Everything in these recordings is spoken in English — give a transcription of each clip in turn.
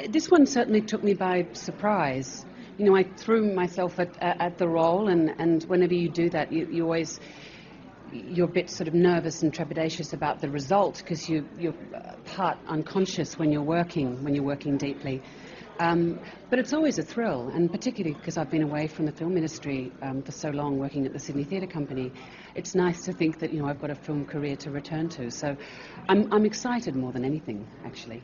This one certainly took me by surprise. You know, I threw myself at the role, and whenever you do that, you're a bit sort of nervous and trepidatious about the result, because you're part unconscious when you're working deeply. But it's always a thrill, and particularly because I've been away from the film industry for so long, working at the Sydney Theatre Company. It's nice to think that, you know, I've got a film career to return to. So I'm excited more than anything, actually.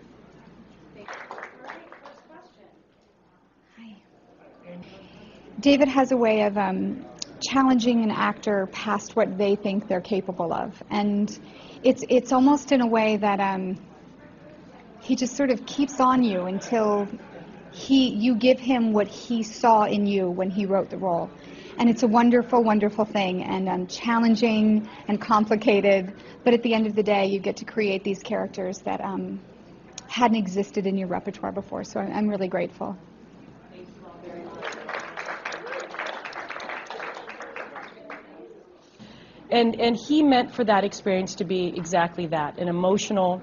David has a way of challenging an actor past what they think they're capable of, and it's almost in a way that he just sort of keeps on you until you give him what he saw in you when he wrote the role. And it's a wonderful, wonderful thing, and challenging and complicated, but at the end of the day you get to create these characters that hadn't existed in your repertoire before, so I'm really grateful. And he meant for that experience to be exactly that, an emotional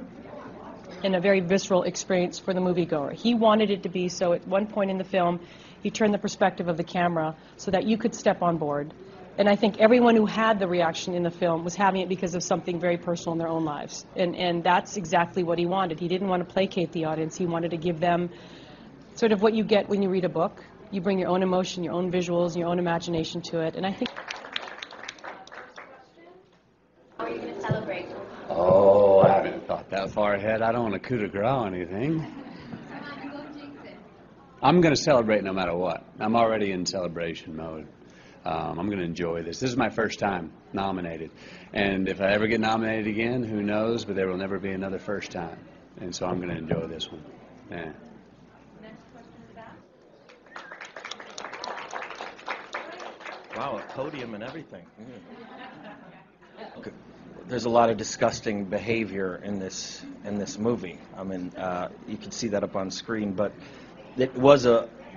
and a very visceral experience for the moviegoer. He wanted it to be so. At one point in the film, he turned the perspective of the camera so that you could step on board. And I think everyone who had the reaction in the film was having it because of something very personal in their own lives. And that's exactly what he wanted. He didn't want to placate the audience. He wanted to give them sort of what you get when you read a book. You bring your own emotion, your own visuals, your own imagination to it. And I think... Oh, I haven't thought that far ahead. I don't want to coup de grace anything. I'm going to celebrate no matter what. I'm already in celebration mode. I'm going to enjoy this. This is my first time nominated. And if I ever get nominated again, who knows, but there will never be another first time. And so I'm going to enjoy this one. Yeah. Next question is about? Wow, a podium and everything. Okay. There's a lot of disgusting behavior in this movie. I mean, you can see that up on screen, but it was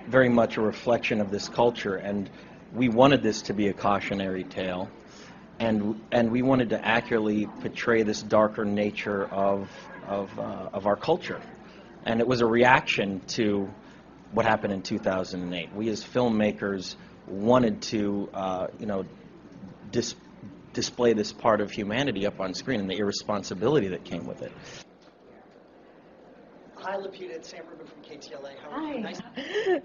very much a reflection of this culture, and we wanted this to be a cautionary tale, and we wanted to accurately portray this darker nature of our culture, and it was a reaction to what happened in 2008. We as filmmakers wanted to, display this part of humanity up on screen and the irresponsibility that came with it. Hi, Lupita, it's Sandra Bullock from KTLA. How are you? Nice.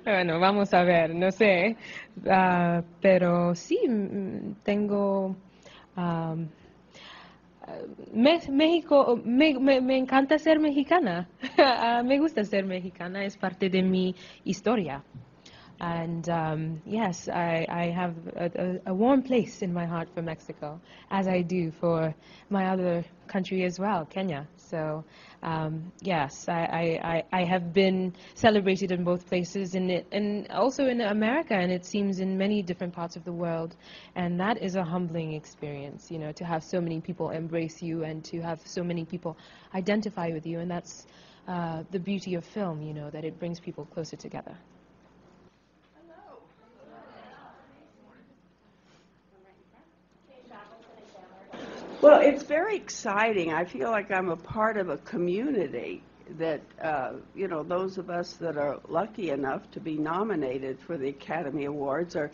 Bueno, vamos a ver, no sé, pero sí, tengo... México, me encanta ser mexicana. Me gusta ser mexicana, es parte de mi historia. And yes, I have a warm place in my heart for Mexico, as I do for my other country as well, Kenya. So yes, I have been celebrated in both places, and also in America, and it seems in many different parts of the world. And that is a humbling experience, you know, to have so many people embrace you and to have so many people identify with you. And that's the beauty of film, you know, that it brings people closer together. Well, it's very exciting. I feel like I'm a part of a community that, you know, those of us that are lucky enough to be nominated for the Academy Awards are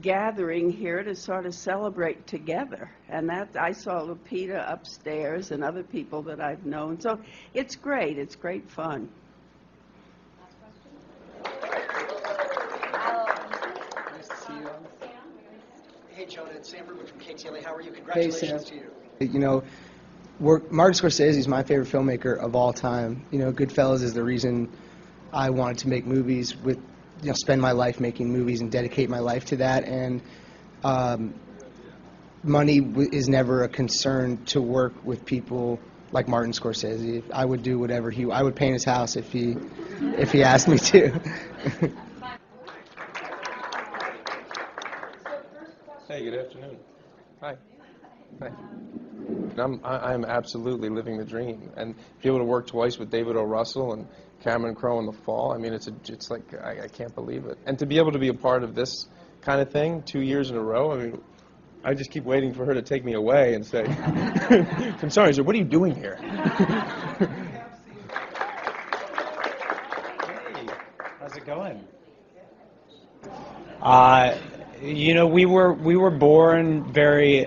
gathering here to sort of celebrate together. And that, I saw Lupita upstairs and other people that I've known. So it's great. It's great fun. Nice to see you. Hey, Jonah, it's Sam Rubin from KTLA. How are you? Congratulations to you. You know, Martin Scorsese is my favorite filmmaker of all time. You know, Goodfellas is the reason I wanted to make movies, spend my life making movies and dedicate my life to that. And money is never a concern to work with people like Martin Scorsese. I would do whatever I would paint his house if he asked me to. Hey, good afternoon. Hi. Hi. I'm absolutely living the dream, and to be able to work twice with David O. Russell and Cameron Crowe in the fall, I mean, it's like I can't believe it. And to be able to be a part of this kind of thing 2 years in a row, I mean, I just keep waiting for her to take me away and say, I'm sorry, sir, what are you doing here? it going? We were born very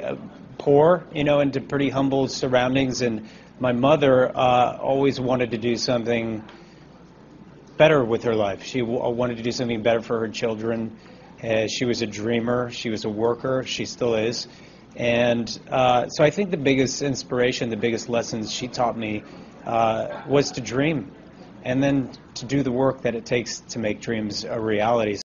poor, into pretty humble surroundings, and my mother always wanted to do something better with her life. She wanted to do something better for her children. She was a dreamer. She was a worker. She still is. And so I think the biggest inspiration, the biggest lessons she taught me was to dream, and then to do the work that it takes to make dreams a reality.